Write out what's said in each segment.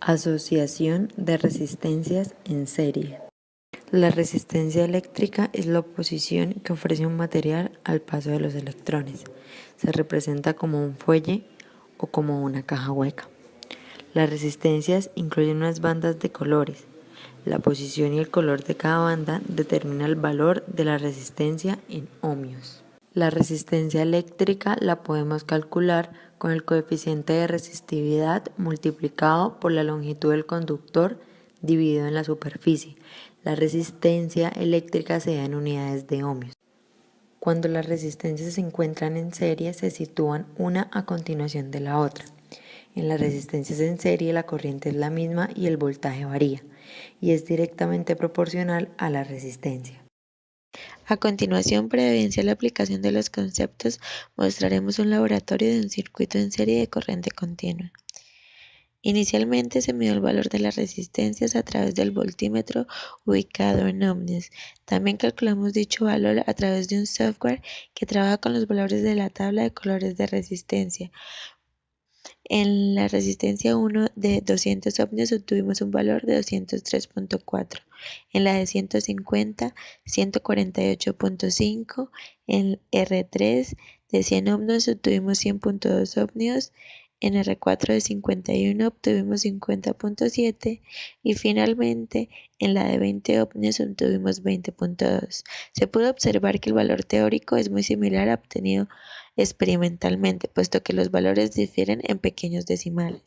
Asociación de resistencias en serie. La resistencia eléctrica es la oposición que ofrece un material al paso de los electrones. Se representa como un fuelle o como una caja hueca. Las resistencias incluyen unas bandas de colores. La posición y el color de cada banda determina el valor de la resistencia en ohmios. La resistencia eléctrica la podemos calcular con el coeficiente de resistividad multiplicado por la longitud del conductor dividido en la superficie. La resistencia eléctrica se da en unidades de ohmios. Cuando las resistencias se encuentran en serie, se sitúan una a continuación de la otra. En las resistencias en serie la corriente es la misma y el voltaje varía, y es directamente proporcional a la resistencia. A continuación, para evidenciar la aplicación de los conceptos, mostraremos un laboratorio de un circuito en serie de corriente continua. Inicialmente se midió el valor de las resistencias a través del voltímetro ubicado en ohmios. También calculamos dicho valor a través de un software que trabaja con los valores de la tabla de colores de resistencia. En la resistencia 1 de 200 ohmios obtuvimos un valor de 203.4, en la de 150, 148.5, en R3 de 100 ohmios obtuvimos 100.2 ohmios, en R4 de 51 obtuvimos 50.7 y finalmente en la de 20 ohmios obtuvimos 20.2. Se pudo observar que el valor teórico es muy similar al obtenido experimentalmente, puesto que los valores difieren en pequeños decimales.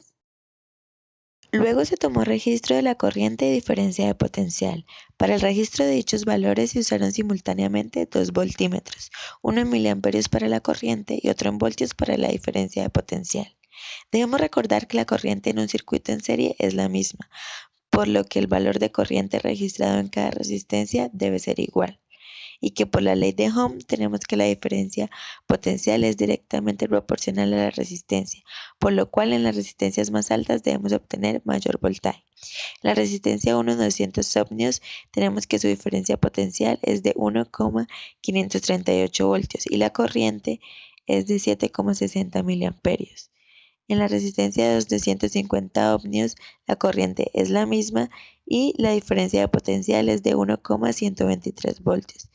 Luego se tomó registro de la corriente y diferencia de potencial. Para el registro de dichos valores se usaron simultáneamente dos voltímetros, uno en miliamperios para la corriente y otro en voltios para la diferencia de potencial. Debemos recordar que la corriente en un circuito en serie es la misma, por lo que el valor de corriente registrado en cada resistencia debe ser igual, y que por la ley de Ohm tenemos que la diferencia potencial es directamente proporcional a la resistencia, por lo cual en las resistencias más altas debemos obtener mayor voltaje. En la resistencia 1 de 200 ohmios tenemos que su diferencia potencial es de 1,538 voltios y la corriente es de 7,60 miliamperios. En la resistencia de 250 ohmios la corriente es la misma y la diferencia de potencial es de 1,123 voltios.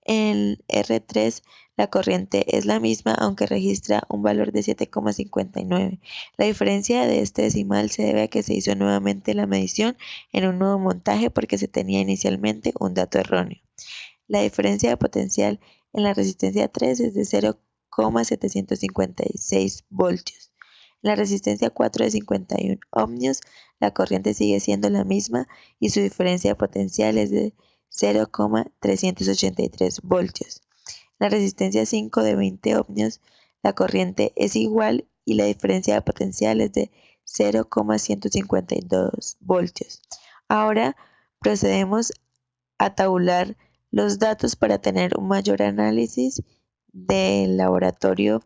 En R3 la corriente es la misma aunque registra un valor de 7,59. La diferencia de este decimal se debe a que se hizo nuevamente la medición en un nuevo montaje porque se tenía inicialmente un dato erróneo. La diferencia de potencial en la resistencia 3 es de 0,756 voltios. En la resistencia 4 de 51 ohmios la corriente sigue siendo la misma y su diferencia de potencial es de 0,383 voltios. En la resistencia 5 de 20 ohmios la corriente es igual y la diferencia de potencial es de 0,152 voltios. Ahora procedemos a tabular los datos para tener un mayor análisis del laboratorio.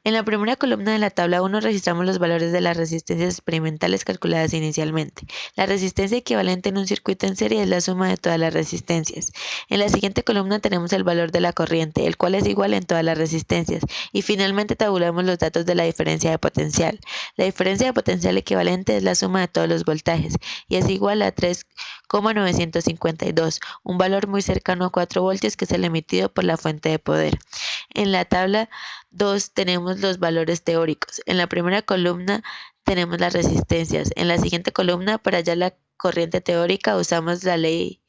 En la primera columna de la tabla 1 registramos los valores de las resistencias experimentales calculadas inicialmente. La resistencia equivalente en un circuito en serie es la suma de todas las resistencias. En la siguiente columna tenemos el valor de la corriente, el cual es igual en todas las resistencias. Y finalmente tabulamos los datos de la diferencia de potencial. La diferencia de potencial equivalente es la suma de todos los voltajes y es igual a 3,952, un valor muy cercano a 4 voltios que es el emitido por la fuente de poder. En la tabla 2 tenemos los valores teóricos. En la primera columna tenemos las resistencias. En la siguiente columna, para hallar la corriente teórica, usamos la ley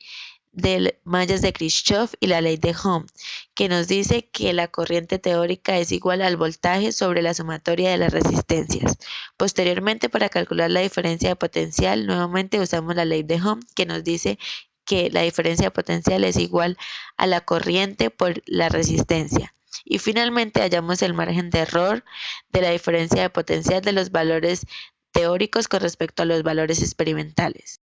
de mallas de Kirchhoff y la ley de Ohm, que nos dice que la corriente teórica es igual al voltaje sobre la sumatoria de las resistencias. Posteriormente, para calcular la diferencia de potencial, nuevamente usamos la ley de Ohm, que nos dice que la diferencia de potencial es igual a la corriente por la resistencia. Y finalmente hallamos el margen de error de la diferencia de potencial de los valores teóricos con respecto a los valores experimentales.